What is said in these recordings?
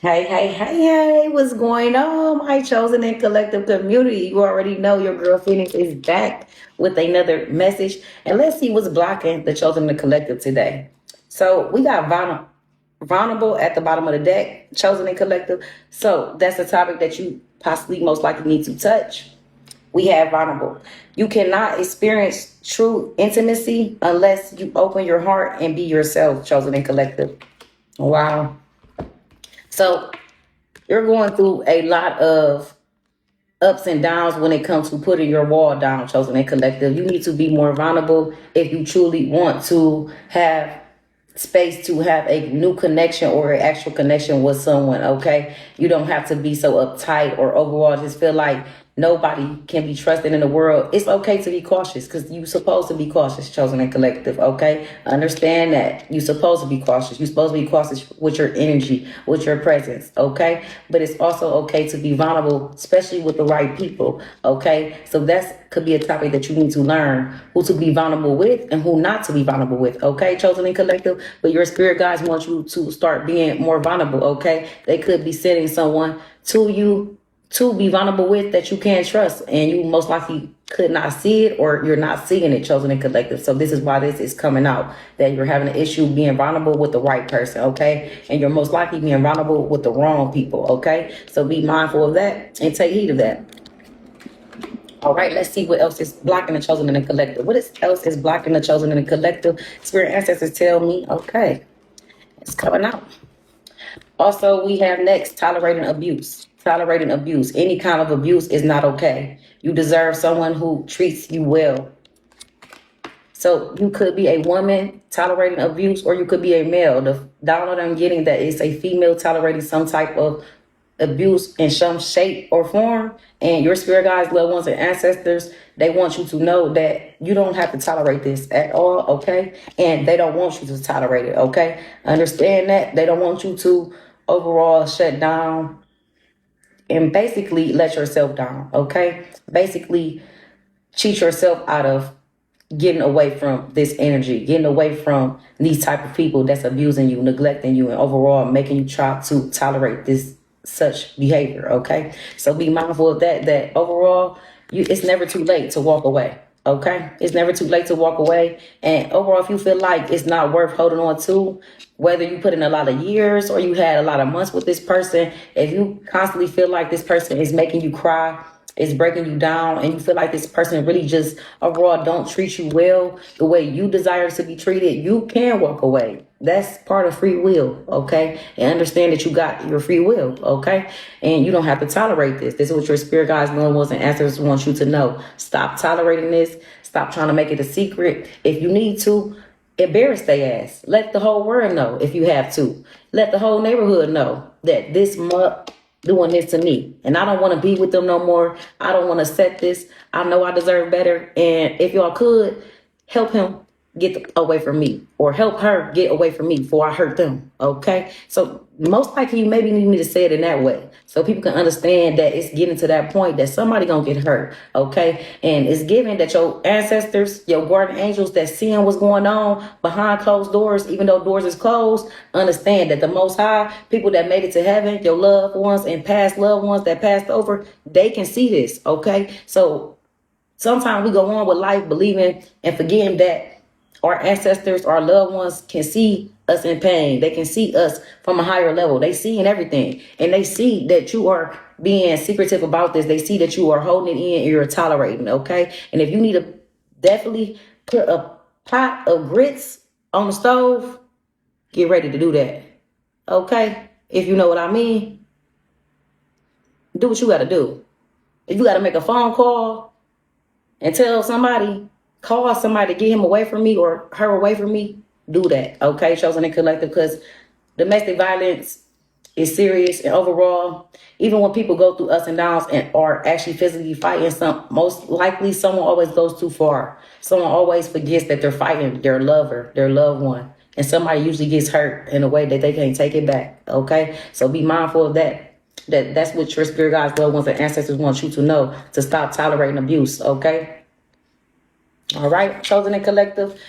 Hey, hey, hey, hey, what's going on, my chosen and collective community? You already know your girl Phoenix is back with another message. And let's see what's blocking the chosen and collective today. So we got vulnerable at the bottom of the deck, chosen and collective. So that's the topic that you possibly most likely need to touch. We have vulnerable. You cannot experience true intimacy unless you open your heart and be yourself, chosen and collective. Wow. So you're going through a lot of ups and downs when it comes to putting your wall down, chosen and collective. You need to be more vulnerable if you truly want to have space to have a new connection or an actual connection with someone, okay? You don't have to be so uptight or overall just feel like nobody can be trusted in the world. It's okay to be cautious because you're supposed to be cautious, chosen and collective, okay? Understand that you're supposed to be cautious. You're supposed to be cautious with your energy, with your presence, okay? But it's also okay to be vulnerable, especially with the right people, okay? So that's could be a topic that you need to learn who to be vulnerable with and who not to be vulnerable with, okay, chosen and collective. But your spirit guides want you to start being more vulnerable, okay? They could be sending someone to you to be vulnerable with that you can't trust, and you most likely could not see it or you're not seeing it, chosen and collective. So this is why this is coming out, that you're having an issue being vulnerable with the right person, okay? And you're most likely being vulnerable with the wrong people, okay? So be mindful of that and take heed of that. All right, let's see what else is blocking the chosen and the collective. Else is blocking the chosen and the collective? Spirit ancestors tell me, okay, it's coming out. Also, we have next tolerating abuse. Tolerating abuse. Any kind of abuse is not okay. You deserve someone who treats you well. So you could be a woman tolerating abuse, or you could be a male. The download I'm getting that is a female tolerating some type of abuse in some shape or form. And your spirit guides, loved ones, and ancestors, they want you to know that you don't have to tolerate this at all, okay? And they don't want you to tolerate it, okay? Understand that they don't want you to overall shut down and basically let yourself down, okay? Basically cheat yourself out of getting away from this energy, getting away from these type of people that's abusing you, neglecting you, and overall making you try to tolerate this such behavior, okay? So be mindful of that, that overall, it's never too late to walk away, okay? It's never too late to walk away. And overall, if you feel like it's not worth holding on to, whether you put in a lot of years or you had a lot of months with this person, if you constantly feel like this person is making you cry, is breaking you down, and you feel like this person really just overall don't treat you well the way you desire to be treated, you can walk away. That's part of free will, okay? And understand that you got your free will, okay? And you don't have to tolerate this. This is what your spirit guides, loved ones, and ancestors want you to know. Stop tolerating this. Stop trying to make it a secret. If you need to, embarrass their ass. Let the whole world know if you have to. Let the whole neighborhood know that this month doing this to me, and I don't want to be with them no more. I don't want to set this. I know I deserve better. And if y'all could help him get away from me, or help her get away from me before I hurt them, okay? So most likely you maybe need me to say it in that way so people can understand that it's getting to that point that somebody gonna get hurt, okay? And it's given that your ancestors, your guardian angels that seeing what's going on behind closed doors, even though doors is closed, understand that the most high, people that made it to heaven, your loved ones and past loved ones that passed over, they can see this, okay? So sometimes we go on with life believing and forgetting that our ancestors, our loved ones can see us in pain. They can see us from a higher level. They see in everything. And they see that you are being secretive about this. They see that you are holding it in and you're tolerating, okay? And if you need to definitely put a pot of grits on the stove, get ready to do that, okay? If you know what I mean, do what you got to do. If you got to make a phone call and tell somebody, call somebody to get him away from me or her away from me, do that, okay, chosen and collective, because domestic violence is serious. And overall, even when people go through ups and downs and are actually physically fighting, most likely someone always goes too far. Someone always forgets that they're fighting their lover, their loved one, and somebody usually gets hurt in a way that they can't take it back, okay? So be mindful of that. That's what your spirit guides, loved ones, and ancestors want you to know, to stop tolerating abuse, okay? All right, chosen and collective.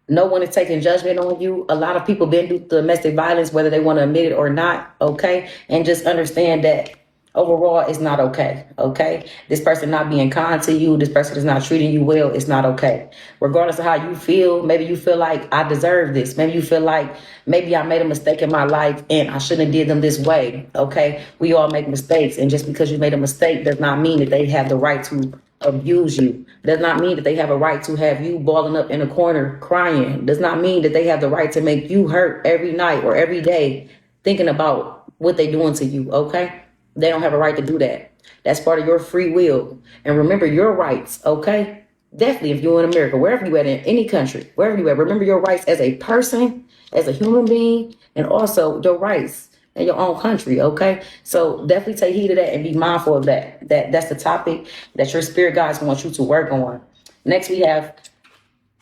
No one is taking judgment on you. A lot of people been through domestic violence, whether they want to admit it or not. Okay. And just understand that overall it's not okay. Okay. This person not being kind to you, this person is not treating you well, it's not okay. Regardless of how you feel, maybe you feel like I deserve this. Maybe you feel like maybe I made a mistake in my life and I shouldn't have did them this way. Okay. We all make mistakes. And just because you made a mistake does not mean that they have the right to abuse you. Does not mean that they have a right to have you balling up in a corner crying. Does not mean that they have the right to make you hurt every night or every day thinking about what they doing to you. Okay. They don't have a right to do that. That's part of your free will. And remember your rights, okay? Definitely if you're in America, wherever you at, in any country, wherever you at, remember your rights as a person, as a human being, and also your rights in your own country, okay? So definitely take heed of that and be mindful of that. That's the topic that your spirit guides want you to work on. Next, we have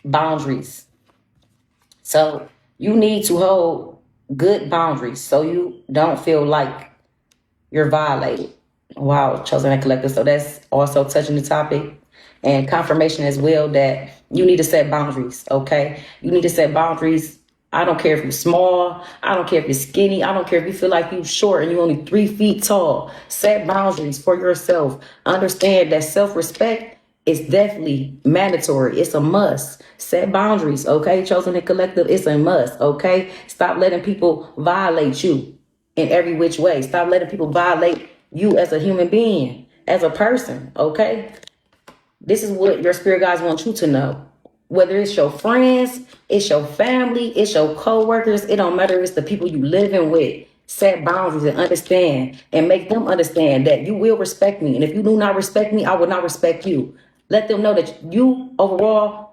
boundaries. So you need to hold good boundaries so you don't feel like you're violated. Wow, chosen and collective. So that's also touching the topic and confirmation as well that you need to set boundaries. Okay. You need to set boundaries. I don't care if you're small. I don't care if you're skinny. I don't care if you feel like you're short and you're only 3 feet tall. Set boundaries for yourself. Understand that self-respect is definitely mandatory. It's a must. Set boundaries. Okay. Chosen and collective. It's a must. Okay. Stop letting people violate you in every which way. Stop letting people violate you as a human being, as a person, okay? This is what your spirit guides want you to know. Whether it's your friends, it's your family, it's your co-workers, it don't matter if it's the people you living with. Set boundaries and understand and make them understand that you will respect me. And if you do not respect me, I will not respect you. Let them know that you overall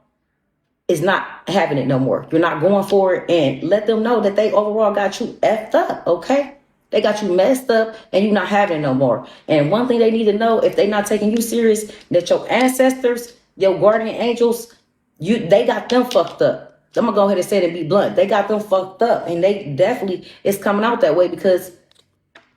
is not having it no more. You're not going for it, and let them know that they overall got you effed up, okay? They got you messed up and you're not having it no more. And one thing they need to know, if they're not taking you serious, that your ancestors, your guardian angels, they got them fucked up. I'm gonna go ahead and say it and be blunt. They got them fucked up, and they definitely it's coming out that way because,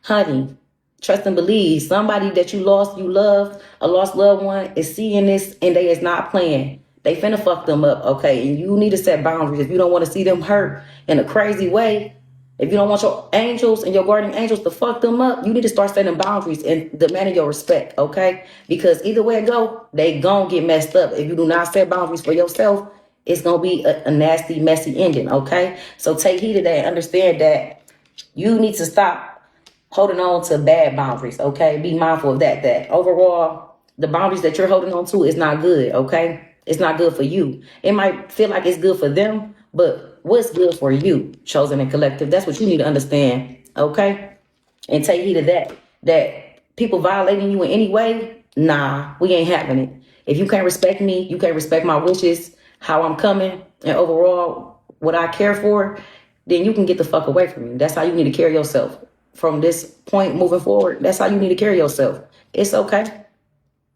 honey, trust and believe. Somebody that you lost, you loved, a lost loved one is seeing this and they is not playing. They finna fuck them up, okay? And you need to set boundaries. If you don't want to see them hurt in a crazy way, if you don't want your angels and your guardian angels to fuck them up, you need to start setting boundaries and demanding your respect, okay? Because either way it go, they gon' get messed up. If you do not set boundaries for yourself, it's gonna be a nasty, messy ending, okay? So take heed of that and understand that you need to stop holding on to bad boundaries, okay? Be mindful of that, that overall, the boundaries that you're holding on to is not good, okay? It's not good for you. It might feel like it's good for them, but what's good for you, chosen and collective? That's what you need to understand, okay? And take heed of that. That people violating you in any way, nah, we ain't having it. If you can't respect me, you can't respect my wishes, how I'm coming, and overall what I care for, then you can get the fuck away from me. That's how you need to carry yourself. From this point moving forward, that's how you need to carry yourself. It's okay.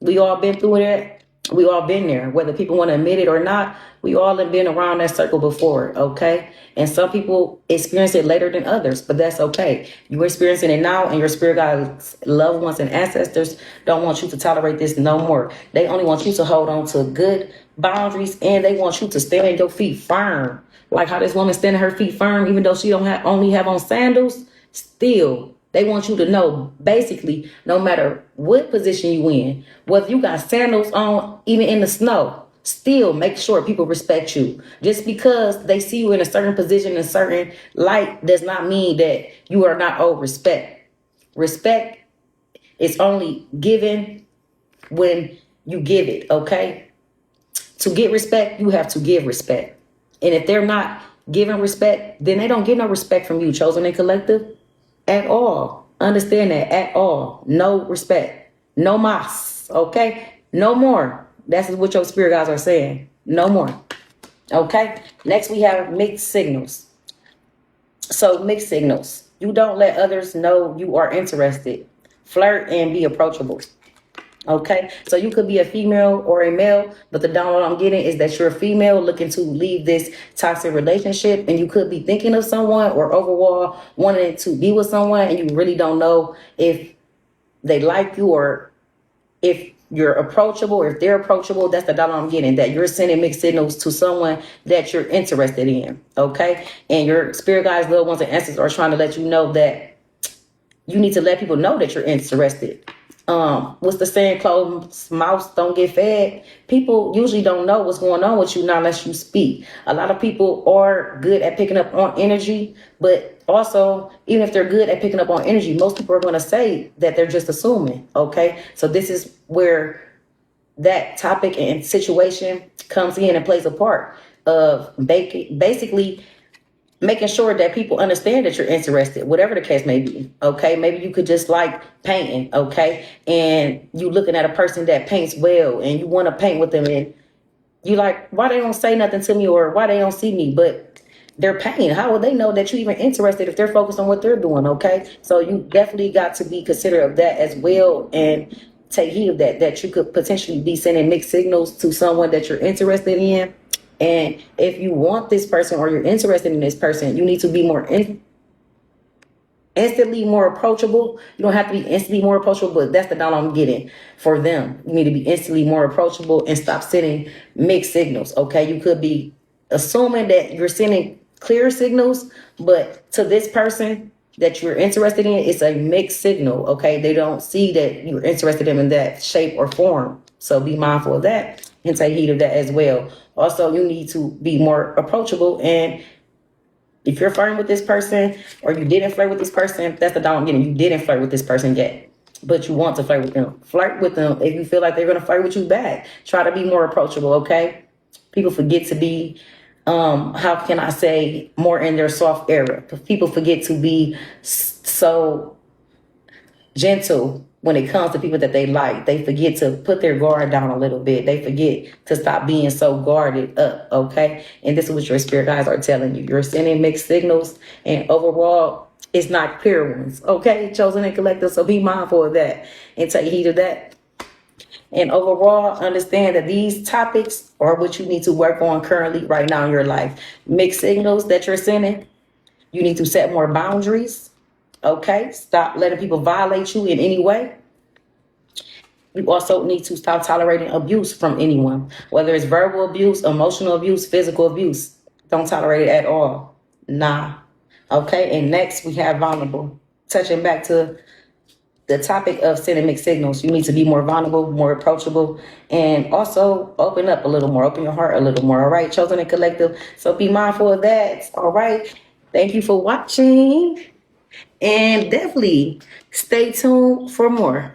We all been through that. We all been there, whether people want to admit it or not. We all have been around that circle before, okay? And some people experience it later than others, but that's okay. You're experiencing it now, and your spirit guides, loved ones, and ancestors don't want you to tolerate this no more. They only want you to hold on to good boundaries, and they want you to stand on your feet firm. Like how this woman standing her feet firm, even though she don't only have on sandals, still. They want you to know, basically, no matter what position you in, whether you got sandals on, even in the snow, still make sure people respect you. Just because they see you in a certain position, a certain light, does not mean that you are not owed respect. Respect is only given when you give it, okay? To get respect, you have to give respect. And if they're not giving respect, then they don't get no respect from you, chosen and collective. At all. Understand that at all. No respect. No mas. Okay? No more. That's what your spirit guides are saying. No more. Okay? Next we have mixed signals. So mixed signals. You don't let others know you are interested. Flirt and be approachable. Okay, so you could be a female or a male, but the download I'm getting is that you're a female looking to leave this toxic relationship, and you could be thinking of someone or overall wanting to be with someone, and you really don't know if they like you or if you're approachable, if they're approachable, that's the dollar I'm getting, that you're sending mixed signals to someone that you're interested in, okay? And your spirit guides, little ones, and ancestors are trying to let you know that you need to let people know that you're interested. What's the saying? Closed mouths don't get fed. People usually don't know what's going on with you not unless you speak. A lot of people are good at picking up on energy, but also, even if they're good at picking up on energy, most people are going to say that they're just assuming. Okay, so this is where that topic and situation comes in and plays a part of basically making sure that people understand that you're interested, whatever the case may be. Okay, maybe you could just like painting, okay, and you looking at a person that paints well and you want to paint with them, and you like, why they don't say nothing to me, or why they don't see me, but they're painting. How would they know that you're even interested if they're focused on what they're doing? Okay, so you definitely got to be considerate of that as well, and take heed of that you could potentially be sending mixed signals to someone that you're interested in. And if you want this person or you're interested in this person, you need to be more instantly more approachable. You don't have to be instantly more approachable, but that's the dollar I'm getting for them. You need to be instantly more approachable and stop sending mixed signals. Okay, you could be assuming that you're sending clear signals, but to this person that you're interested in, it's a mixed signal. Okay, they don't see that you're interested in that shape or form. So be mindful of that and take heed of that as well. Also, you need to be more approachable, and if you're flirting with this person or you didn't flirt with this person, that's the dollar I'm getting. You didn't flirt with this person yet, but you want to flirt with them. Flirt with them if you feel like they're going to flirt with you back. Try to be more approachable, okay? People forget to be, how can I say, more in their soft era. People forget to be so gentle when it comes to people that they like. They forget to put their guard down a little bit. They forget to stop being so guarded up, okay? And this is what your spirit guides are telling you. You're sending mixed signals, and overall, it's not clear ones, okay? Chosen and collective, so be mindful of that and take heed of that. And overall, understand that these topics are what you need to work on currently right now in your life. Mixed signals that you're sending, you need to set more boundaries. Okay, stop letting people violate you in any way. You also need to stop tolerating abuse from anyone, whether it's verbal abuse, emotional abuse, physical abuse. Don't tolerate it at all. Nah. Okay, and next we have vulnerable. Touching back to the topic of sending mixed signals, you need to be more vulnerable, more approachable, and also open up a little more, open your heart a little more. All right, chosen and collective. So be mindful of that. All right. Thank you for watching. And definitely stay tuned for more.